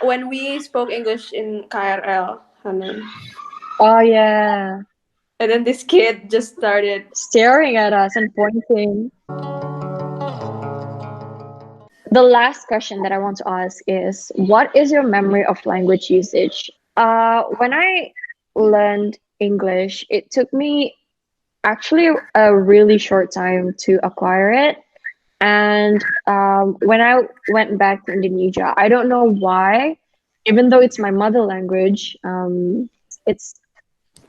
When we spoke English in KRL, Hanan, Oh yeah, and then this kid just started. staring at us and pointing. The last question that I want to ask is, what is your memory of language usage? When I learned English, it took me actually a really short time to acquire it. And when I went back to Indonesia, I don't know why, even though it's my mother language, it's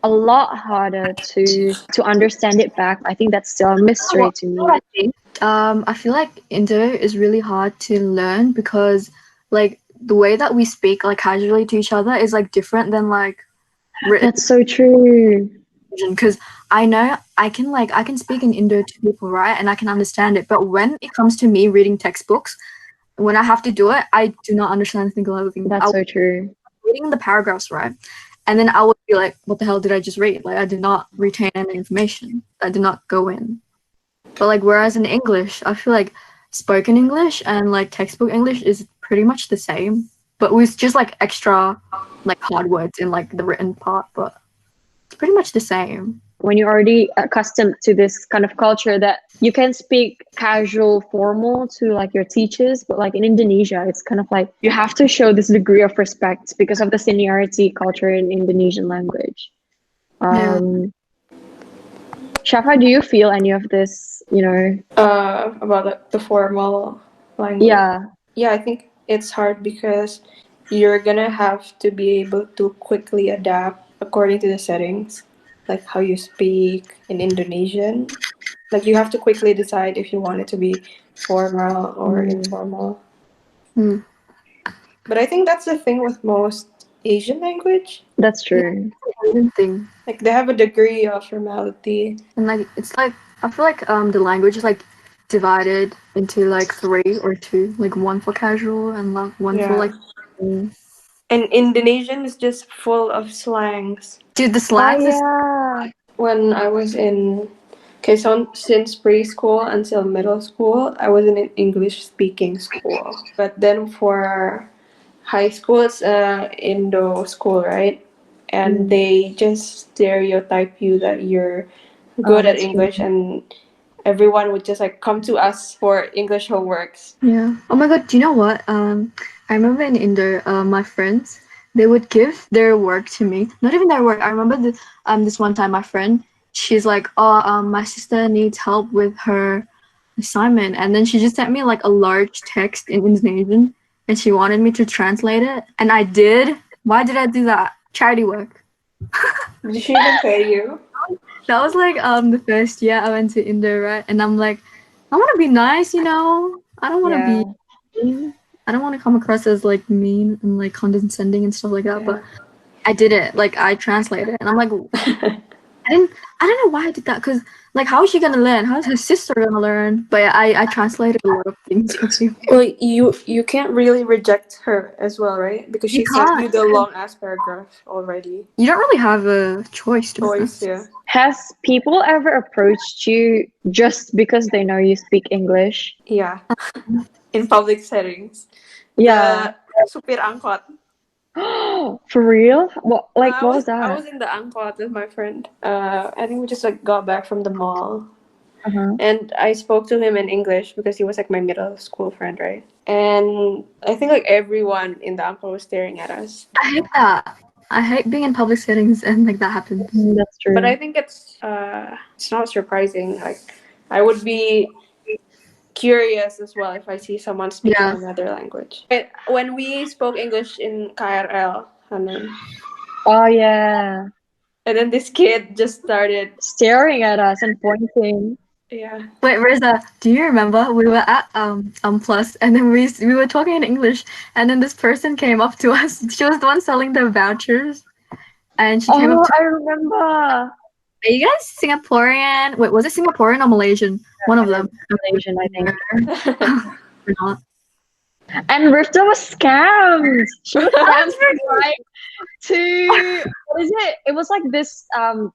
a lot harder to understand it back. I think that's still a mystery to What me. I think? I feel like Indo is really hard to learn because like the way that we speak like casually to each other is like different than like written That's so true. because I can speak in Indo to people, right? And I can understand it. But when it comes to me reading textbooks, when I have to do it, I do not understand a single other thing. I That's was so true. reading the paragraphs, right? And then I would be like, what the hell did I just read? Like I did not retain any information. I did not go in. But like whereas in English, I feel like spoken English and like textbook English is pretty much the same, but with just like extra like hard words in like the written part, but it's pretty much the same. When you're already accustomed to this kind of culture that you can speak casual, formal to like your teachers, but like in Indonesia, it's kind of like you have to show this degree of respect because of the seniority culture in Indonesian language. Yeah. Um, Shafa, do you feel any of this, you know? About the formal language. Yeah, Yeah, I think it's hard because you're gonna have to be able to quickly adapt according to the settings, like how you speak in Indonesian. Like you have to quickly decide if you want it to be formal or mm, informal. Hmm. But I think that's the thing with most Asian language. that's Yeah, true. it's a Asian thing. Like they have a degree of formality. And like it's like I feel like the language is like divided into like three or two, like one for casual and like one for Yeah. like mm. And Indonesian is just full of slangs. Dude, the Oh slangs is yeah. When I was in, okay, so since preschool until middle school, I was in an English speaking school. But then for high school, it's a Indo school, right? And Mm. they just stereotype you that you're Oh, good at that's true. English, and everyone would just like come to us for English homeworks. yeah. Oh my god, do you know what? I remember in Indo, my friends they would give their work to me. Not even their work. I remember this one time my friend, she's like, oh, my sister needs help with her assignment, and then she just sent me like a large text in Indonesian, and she wanted me to translate it, and I did. Why did I do that? Charity work. Did she even pay you? That was like the first year I went to Indo, right? And I'm like, I want to be nice, you know. I don't want to be Yeah, mean. I don't want to come across as like mean and like condescending and stuff like that. yeah. But I did it. Like I translated, and I'm like, I didn't. I don't know why I did that. Cause like, how is she gonna learn? How is her sister gonna learn? But yeah, I translated a lot of things for people. Well, you can't really reject her as well, right? Because You she sent you can't. the long ass paragraph already. You don't really have a choice, to be Choice, honest. yeah. Has people ever approached you just because they know you speak English? Yeah, in public settings. Yeah. The supir angkot. For real? What, like, I what was was I that? was in the angkot with my friend. I think we just like got back from the mall, Uh-huh. and I spoke to him in English because he was like my middle school friend, right? And I think like everyone in the angkot was staring at us. I hate that. I hate being in public settings and like that happens. Mm, that's But I true. think it's not surprising. Like I would be curious as well if I see someone speaking Yeah. another language. When we spoke English in KRL, Hanan, Oh yeah. and then this kid just started. Staring at us and pointing. Yeah. Wait, Reza, do you remember we were at Plus and then we were talking in English and then this person came up to us. She was the one selling the vouchers and she came up Oh, to, I remember. are you guys Singaporean? Wait, was it Singaporean or Malaysian? One of them. Malaysian, I think. Or not. And Rifta was scammed. She was scammed I like to what is it? It was like this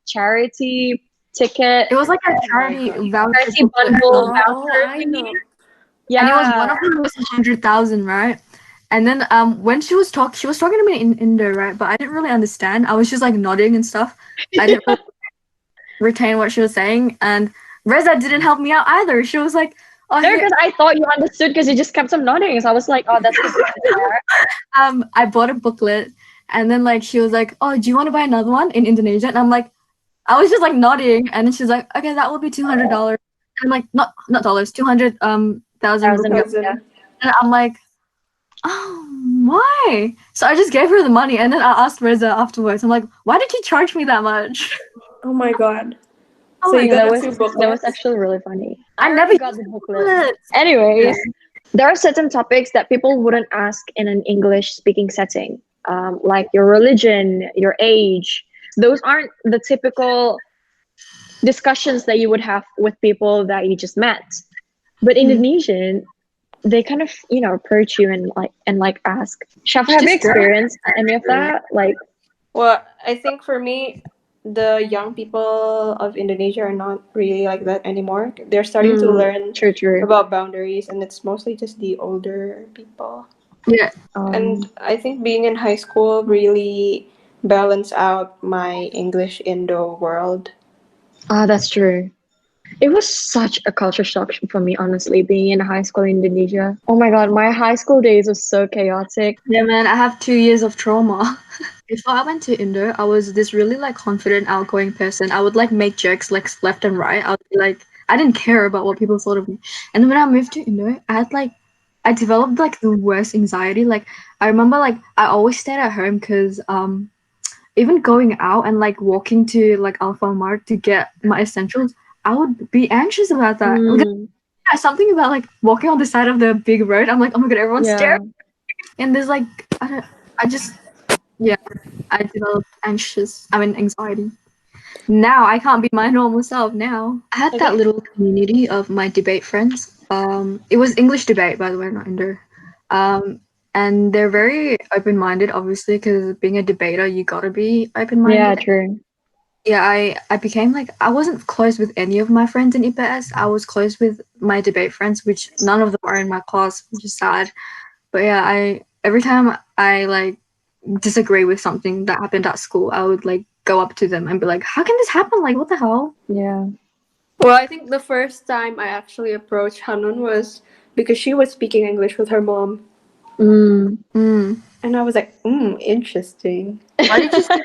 charity ticket, It was like a Oh my charity god. voucher charity for bundle Oh, voucher I thingy. know. and it was one Yeah. of them was 100,000, right? And then when she was talking to me in Indo, right? But I didn't really understand. I was just like nodding and stuff. I didn't really retain what she was saying. And Reza didn't help me out either. She was like, "Oh, No, here, because I thought you understood because you just kept on nodding. So I was like, oh, that's because I bought a booklet." And then like she was like, "Oh, do you want to buy another one in Indonesian?" And I'm like, I was just like nodding, and then she's like, "Okay, that will be $200." I'm like, not dollars, 200,000 thousand. rupiah. Yeah. And I'm like, oh, why? So I just gave her the money, and then I asked Reza afterwards. I'm like, why did you charge me that much? Oh my god. Oh So my you god, got That the was two that was booklets? actually really funny. I I never already got used the booklet. bullets. Anyways, there are certain topics that people wouldn't ask in an English speaking setting, like your religion, your age. Those aren't the typical discussions that you would have with people that you just met. But Indonesian, they kind of approach you and ask. Shafa, have you Just experienced any of that? Like, Well, I think for me, the young people of Indonesia are not really like that anymore. They're starting to learn true, true. about boundaries, and it's mostly just the older people. yeah. And I think being in high school really balanced out my English Indo world. That's true. It was such a culture shock for me, honestly, being in high school in Indonesia. Oh my god, my high school days was so chaotic. Yeah, man, I have 2 years of trauma. Before I went to Indo, I was this really like confident, outgoing person. I would like make jokes like left and right. I would be like, I didn't care about what people thought of me. And then when I moved to Indo, I developed like the worst anxiety. Like I remember like I always stayed at home because even going out and like walking to like Alpha Mart to get my essentials, I would be anxious about that. Because something about like walking on the side of the big road. I'm like, oh my god, everyone's Yeah. staring. And there's like I just yeah, I developed anxiety. Now I can't be my normal self now. I had that Okay. little community of my debate friends. It was English debate, by the way, not Indo. And they're very open-minded, obviously, because being a debater, you gotta be Yeah, open-minded. true. Yeah, I became like I wasn't close with any of my friends in IPS. I was close with my debate friends, which none of them are in my class, which is sad. But yeah, I every time I like disagree with something that happened at school, I would like go up to them and be like, "How can this happen? Like, what the hell?" Yeah. Well, I think the first time I actually approached Hanun was because she was speaking English with her mom. Mm. And I was like, interesting. Why did you say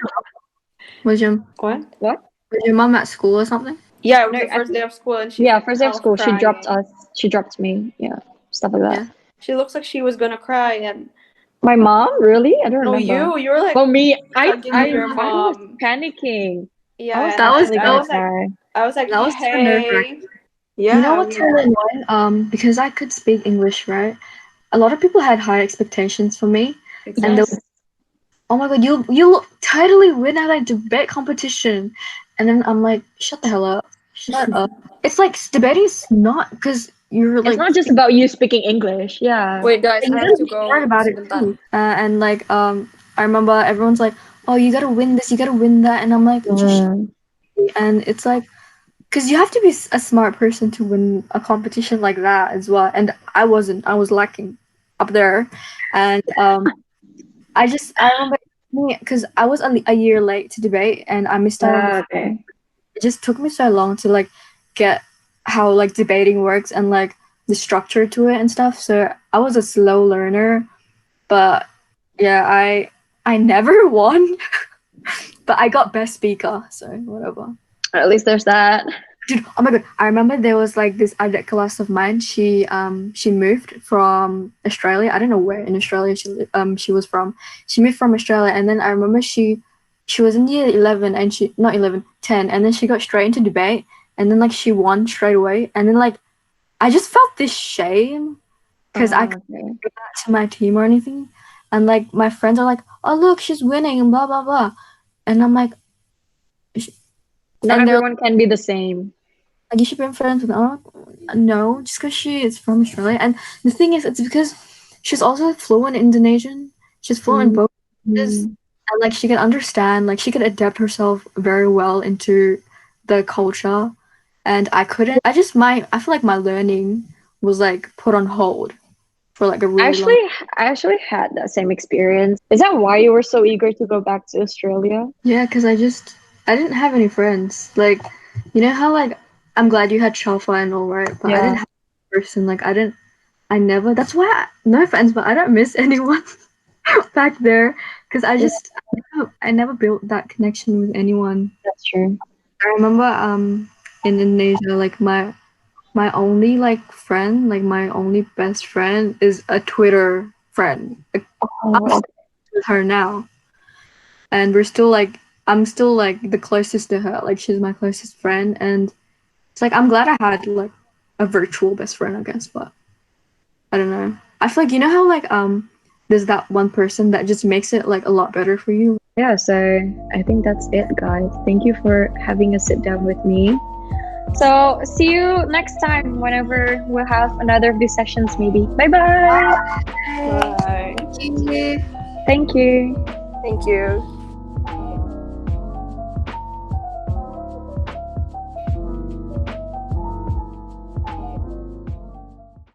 was your What? What? was your mom at school or something? Yeah, it No, was the I first day think, of school, and she's yeah, like first day of half school, she dropped crying. us. She dropped me. Yeah, stuff like that. Yeah. She looks like she was gonna cry, and My mom, really? I don't no, remember. you were like Well, me, I, hugging I, your I was mom. panicking. I Yeah, was and That was actually that I gonna was was like, cry. I was like, that was so nerve hey, wracking. You yeah, know I was what's like, really annoying? Because I could speak English, right? A lot of people had high expectations for me, and they Yes. were, oh my god, you totally win at a debate competition, and then I'm like, shut the hell up, shut up. It's like debating is not because you're It's like not just about you speaking English. Yeah. wait, guys, you I have gotta to be smart go. about it Sebentar. too. And like I remember everyone's like, oh, you gotta win this, you gotta win that, and I'm like, just and it's like, because you have to be a smart person to win a competition like that as well. And I wasn't. I was lacking up there, and I remember because I was a year late to debate, and I missed out on the. Okay. It just took me so long to like get how like debating works and like the structure to it and stuff. So I was a slow learner, but yeah, I never won, but I got best speaker, so whatever. At least there's that. Dude, oh my god, I remember there was like this other class of mine. She moved from Australia. I don't know where in Australia she was from. She moved from Australia, and then I remember she was in year 11, and she not 11, 10, and then she got straight into debate, and then like she won straight away, and then like I just felt this shame because I couldn't Okay. give that to my team or anything, and like my friends are like, oh look, she's winning and blah blah blah, and I'm like, Not and they're everyone can be the same. like you should be friends with her. No, just because she is from Australia. And the thing is, it's because she's also fluent in Indonesian. She's fluent in both languages. And like she can understand, like she can adapt herself very well into the culture. And I couldn't. I feel like my learning was like put on hold. for like a really long. Actually, I actually had that same experience. Is that why you were so eager to go back to Australia? Yeah, because I didn't have any friends. Like, you know how like I'm glad you had Shafa and all right, but I Yeah, didn't have a person. Like I never. That's why no offense, but I don't miss anyone back there because yeah, I never built that connection with anyone. that's true. I remember in Indonesia, like my only like friend, like my only best friend is a Twitter friend. Like, I'm Oh, still with her now, and we're still like I'm still like the closest to her. Like she's my closest friend, and it's like I'm glad I had like a virtual best friend, I guess. But I don't know. I feel like you know how like there's that one person that just makes it like a lot better for you. yeah, so I think that's it, guys. Thank you for having a sit down with me. So, see you next time whenever we'll have another of these sessions, maybe. Bye bye. Bye. Thank you. Thank you. Thank you.